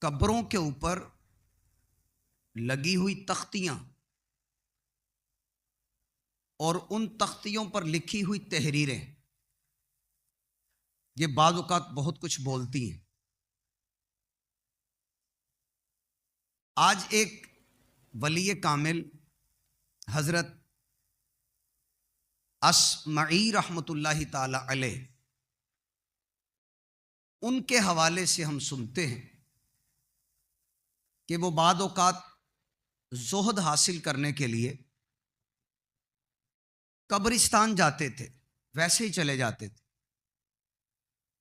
قبروں کے اوپر لگی ہوئی تختیاں اور ان تختیوں پر لکھی ہوئی تحریریں یہ بعض اوقات بہت کچھ بولتی ہیں۔ آج ایک ولی کامل حضرت اصمعی رحمۃ اللہ تعالی علیہ، ان کے حوالے سے ہم سنتے ہیں کہ وہ بعض اوقات زہد حاصل کرنے کے لیے قبرستان جاتے تھے، ویسے ہی چلے جاتے تھے،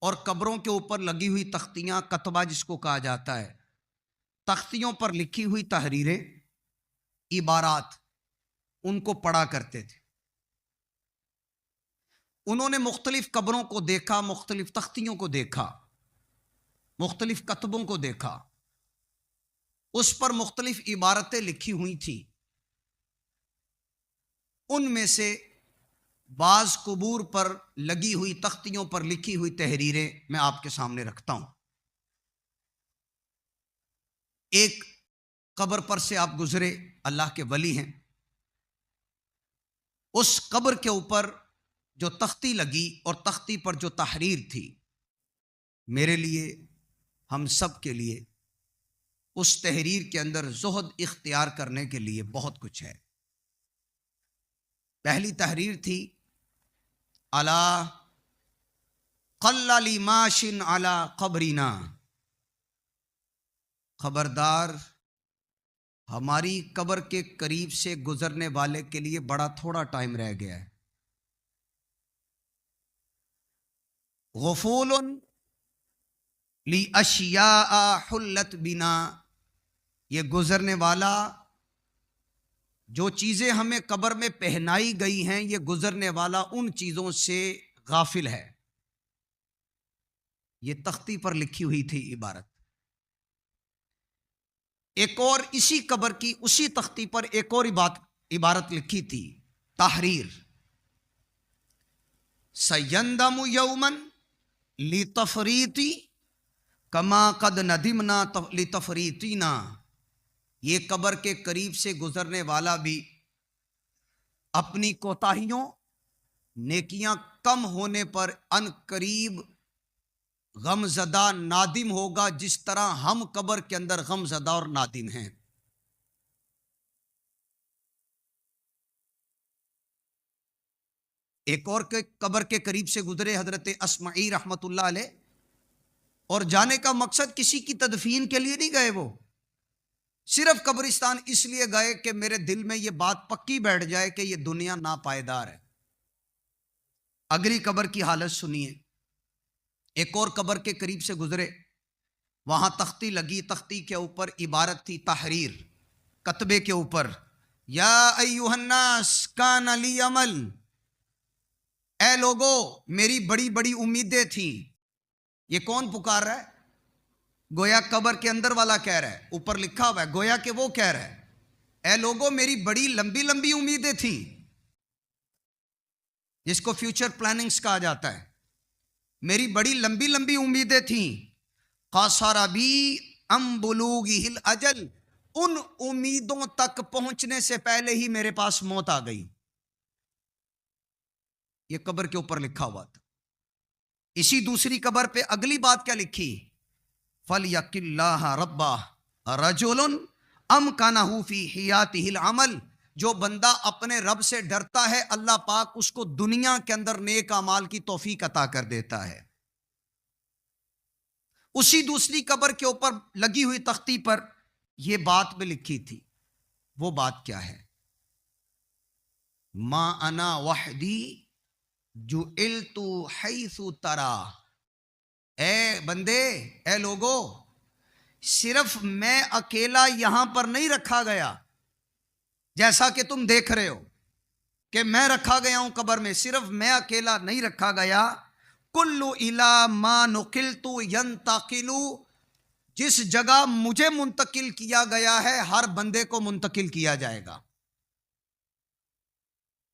اور قبروں کے اوپر لگی ہوئی تختیاں، کتبہ جس کو کہا جاتا ہے، تختیوں پر لکھی ہوئی تحریریں، عبارات، ان کو پڑھا کرتے تھے۔ انہوں نے مختلف قبروں کو دیکھا، مختلف تختیوں کو دیکھا، مختلف کتبوں کو دیکھا، اس پر مختلف عبارتیں لکھی ہوئی تھیں۔ ان میں سے بعض قبور پر لگی ہوئی تختیوں پر لکھی ہوئی تحریریں میں آپ کے سامنے رکھتا ہوں۔ ایک قبر پر سے آپ گزرے، اللہ کے ولی ہیں، اس قبر کے اوپر جو تختی لگی اور تختی پر جو تحریر تھی، میرے لیے، ہم سب کے لیے اس تحریر کے اندر زہد اختیار کرنے کے لیے بہت کچھ ہے۔ پہلی تحریر تھی، الا قل ماش علی قبرنا، خبردار، ہماری قبر کے قریب سے گزرنے والے کے لیے بڑا تھوڑا ٹائم رہ گیا ہے۔ غفول لاشیاء حلت بنا، یہ گزرنے والا جو چیزیں ہمیں قبر میں پہنائی گئی ہیں، یہ گزرنے والا ان چیزوں سے غافل ہے۔ یہ تختی پر لکھی ہوئی تھی عبارت۔ ایک اور اسی قبر کی اسی تختی پر ایک اور عبارت لکھی تھی، تحریر، سیندم یومن لتفریطی کما قد ندمنا لتفریطینا، یہ قبر کے قریب سے گزرنے والا بھی اپنی کوتاہیوں، نیکیاں کم ہونے پر ان قریب غم زدہ نادم ہوگا، جس طرح ہم قبر کے اندر غم زدہ اور نادم ہیں۔ ایک اور قبر کے قریب سے گزرے حضرت اصمعی رحمۃ اللہ علیہ، اور جانے کا مقصد کسی کی تدفین کے لیے نہیں گئے، وہ صرف قبرستان اس لیے گئے کہ میرے دل میں یہ بات پکی بیٹھ جائے کہ یہ دنیا ناپائیدار ہے۔ اگلی قبر کی حالت سنیے۔ ایک اور قبر کے قریب سے گزرے، وہاں تختی لگی، تختی کے اوپر عبارت تھی، تحریر، کتبے کے اوپر، یا ایھا الناس کان لی عمل، اے لوگو میری بڑی بڑی امیدیں تھیں۔ یہ کون پکار رہا ہے؟ گویا قبر کے اندر والا کہہ رہا ہے، اوپر لکھا ہوا ہے، گویا کہ وہ کہہ رہا ہے، اے لوگو میری بڑی لمبی لمبی امیدیں تھیں، جس کو فیوچر پلاننگز کہا جاتا ہے، میری بڑی لمبی لمبی امیدیں تھیں، قاصر بی ام بلوغہ الاجل، ان امیدوں تک پہنچنے سے پہلے ہی میرے پاس موت آ گئی۔ یہ قبر کے اوپر لکھا ہوا تھا۔ اسی دوسری قبر پہ اگلی بات کیا لکھی؟ فَلْيَقِ اللَّهَ رَبَّهُ رَجُلٌ أَمْكَنَهُ فِي حِيَاتِهِ الْعَمَلِ، جو بندہ اپنے رب سے ڈرتا ہے، اللہ پاک اس کو دنیا کے اندر نیک اعمال کی توفیق عطا کر دیتا ہے۔ اسی دوسری قبر کے اوپر لگی ہوئی تختی پر یہ بات بھی لکھی تھی۔ وہ بات کیا ہے؟ ما انا وحدی جعلت حیث ترا، اے بندے، اے لوگو، صرف میں اکیلا یہاں پر نہیں رکھا گیا، جیسا کہ تم دیکھ رہے ہو کہ میں رکھا گیا ہوں قبر میں، صرف میں اکیلا نہیں رکھا گیا، کل الی ما نقلت ینتقل، جس جگہ مجھے منتقل کیا گیا ہے ہر بندے کو منتقل کیا جائے گا۔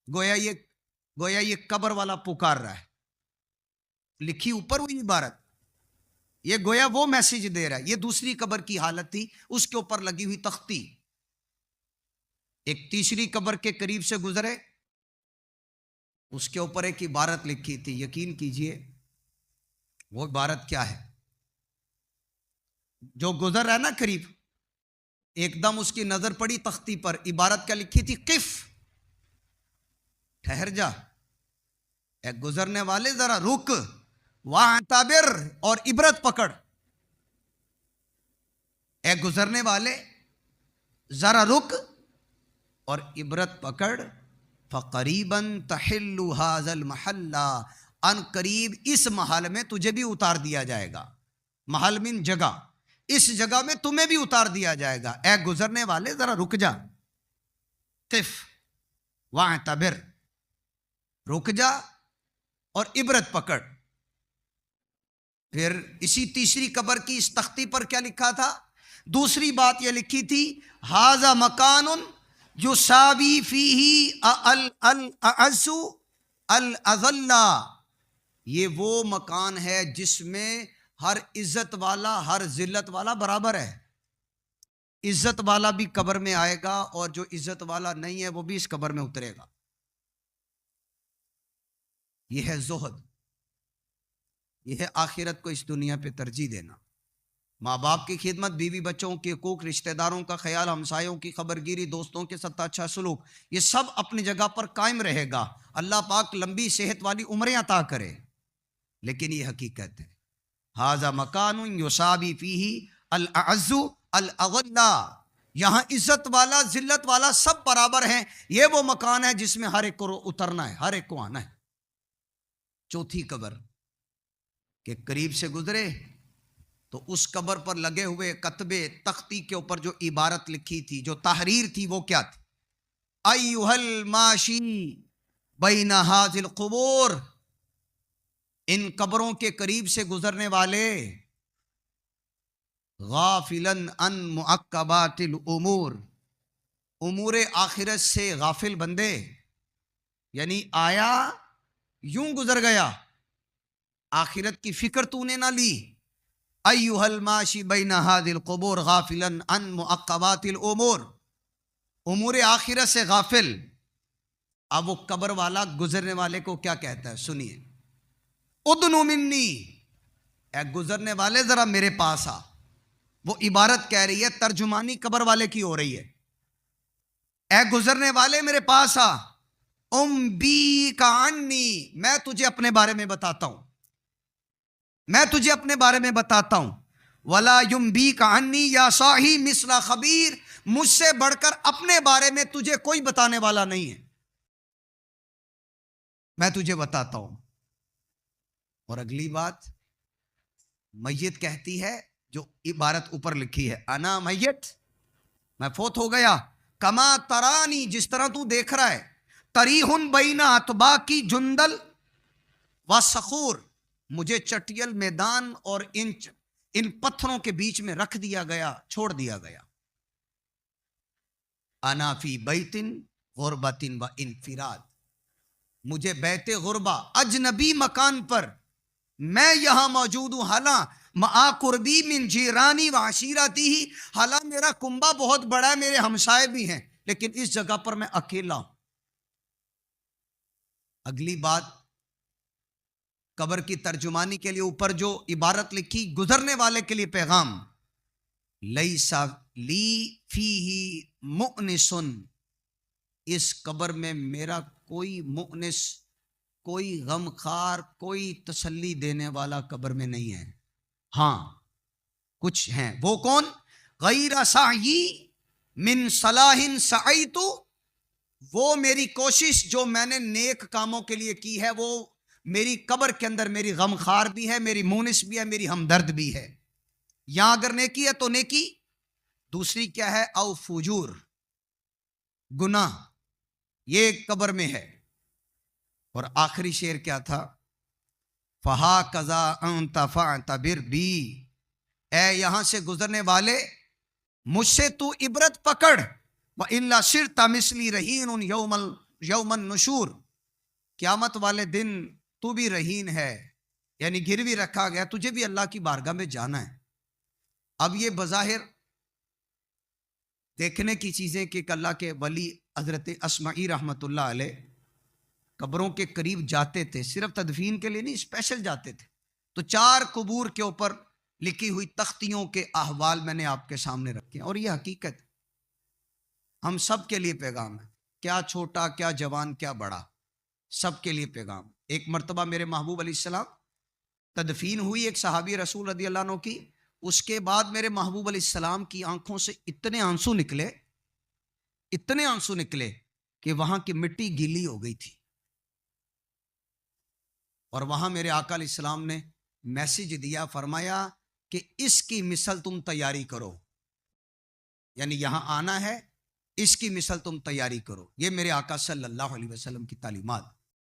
گویا یہ قبر والا پکار رہا ہے، لکھی اوپر ہوئی عبارت، یہ گویا وہ میسج دے رہا ہے. یہ دوسری قبر کی حالت تھی, اس کے اوپر لگی ہوئی تختی. ایک تیسری قبر کے قریب سے گزرے, اس کے اوپر ایک عبارت لکھی تھی. یقین کیجئے وہ عبارت کیا ہے. جو گزر رہا ہے نا قریب, ایک دم اس کی نظر پڑی تختی پر, عبارت کیا لکھی تھی؟ قف, ٹھہر جا, اے گزرنے والے ذرا رک, واعتبر, اور عبرت پکڑ. اے گزرنے والے ذرا رک اور عبرت پکڑ. فقریباً تحل ھذا المحل, ان قریب اس محل میں تجھے بھی اتار دیا جائے گا. محل من جگہ, اس جگہ میں تمہیں بھی اتار دیا جائے گا. اے گزرنے والے ذرا رک جا, قف واعتبر, رک جا اور عبرت پکڑ. پھر اسی تیسری قبر کی اس تختی پر کیا لکھا تھا؟ دوسری بات یہ لکھی تھی, ھذا مکان یساوی فیہ الاعز الاذل, یہ وہ مکان ہے جس میں ہر عزت والا ہر ذلت والا برابر ہے. عزت والا بھی قبر میں آئے گا اور جو عزت والا نہیں ہے وہ بھی اس قبر میں اترے گا. یہ ہے زہد, یہ ہے آخرت کو اس دنیا پہ ترجیح دینا. ماں باپ کی خدمت, بیوی بچوں کے حقوق, رشتہ داروں کا خیال, ہمسایوں کی خبرگیری, دوستوں کے ساتھ اچھا سلوک, یہ سب اپنی جگہ پر قائم رہے گا. اللہ پاک لمبی صحت والی عمریں عطا کرے. لیکن یہ حقیقت ہے, ھذا مکان یساوی فیہ الاعز الاذل, یہاں عزت والا ذلت والا سب برابر ہیں. یہ وہ مکان ہے جس میں ہر ایک کو اترنا ہے, ہر ایک کو آنا ہے. چوتھی قبر کے قریب سے گزرے تو اس قبر پر لگے ہوئے کتبے تختی کے اوپر جو عبارت لکھی تھی, جو تحریر تھی, وہ کیا تھی؟ ایھا الماشی بین ھذی القبور, ان قبروں کے قریب سے گزرنے والے, غافلا عن معقبات الامور, امور آخرت سے غافل بندے, یعنی آیا یوں گزر گیا, آخرت کی فکر تو نے نہ لی. ایھا الماشی بین ھذی القبور غافلا عن معقبات الامور, امور آخرت سے غافل. اب وہ قبر والا گزرنے والے کو کیا کہتا ہے, سنیے. ادنو منی, اے گزرنے والے ذرا میرے پاس آ. وہ عبارت کہہ رہی ہے, ترجمانی قبر والے کی ہو رہی ہے. اے گزرنے والے میرے پاس آ. انبیک عنی, میں تجھے اپنے بارے میں بتاتا ہوں, میں تجھے اپنے بارے میں بتاتا ہوں. ولا ینبیک عنی یا صاحی مثل خبیر, مجھ سے بڑھ کر اپنے بارے میں تجھے کوئی بتانے والا نہیں ہے, میں تجھے بتاتا ہوں. اور اگلی بات میت کہتی ہے, جو عبارت اوپر لکھی ہے, انا میت, میں فوت ہو گیا. کما ترانی, جس طرح تو دیکھ رہا ہے. تریحن بین اتباکی جندل و صخور, مجھے چٹیل میدان اور ان پتھروں کے بیچ میں رکھ دیا گیا, چھوڑ دیا گیا. انا فی بیت غربت و انفراد, مجھے بیت غربہ, اجنبی مکان پر میں یہاں موجود ہوں. حالاں مع قربی من جیرانی و عشیرتی, حالاں میرا کنبہ بہت بڑا ہے, میرے ہمسائے بھی ہیں, لیکن اس جگہ پر میں اکیلا ہوں. اگلی بات, قبر کی ترجمانی کے لیے اوپر جو عبارت لکھی, گزرنے والے کے لیے پیغام. لیس لی فیہ مؤنس, اس قبر میں میرا کوئی مؤنس, کوئی غمخار, کوئی تسلی دینے والا قبر میں نہیں ہے. ہاں کچھ ہیں, وہ کون؟ غیر سعی من صلاح سعیت, وہ میری کوشش جو میں نے نیک کاموں کے لیے کی ہے, وہ میری قبر کے اندر میری غمخار بھی ہے, میری مونس بھی ہے, میری ہمدرد بھی ہے. یہاں اگر نیکی ہے تو نیکی, دوسری کیا ہے؟ او فجور, گناہ, یہ قبر میں ہے. اور آخری شعر کیا تھا؟ فَهَاكَذَا أَنْتَ فَاعْتَبِرْ بِي, اے یہاں سے گزرنے والے مجھ سے تو عبرت پکڑ. وَإِلَّا صِرْتَ مِثْلِي رَهِينٌ يَوْمَ النُّشُورِ, قیامت والے دن تو بھی رہین ہے, یعنی گروی رکھا گیا، تجھے بھی اللہ کی بارگاہ میں جانا ہے۔ اب یہ بظاہر دیکھنے کی چیزیں کہ اللہ کے ولی حضرت اسمعی رحمۃ اللہ علیہ قبروں کے قریب جاتے تھے، صرف تدفین کے لیے نہیں، اسپیشل جاتے تھے۔ تو 4 قبور کے اوپر لکھی ہوئی تختیوں کے احوال میں نے آپ کے سامنے رکھے ہیں، اور یہ حقیقت ہم سب کے لیے پیغام ہے، کیا چھوٹا کیا جوان کیا بڑا، سب کے لیے پیغام۔ ایک مرتبہ میرے محبوب علیہ السلام تدفین ہوئی ایک صحابی رسول رضی اللہ عنہ کی، اس کے بعد میرے محبوب علیہ السلام کی آنکھوں سے اتنے آنسو نکلے کہ وہاں کی مٹی گیلی ہو گئی تھی، اور وہاں میرے آقا علیہ السلام نے میسج دیا، فرمایا کہ اس کی مثل تم تیاری کرو، یعنی یہاں آنا ہے، اس کی مثل تم تیاری کرو۔ یہ میرے آقا صلی اللہ علیہ وسلم کی تعلیمات۔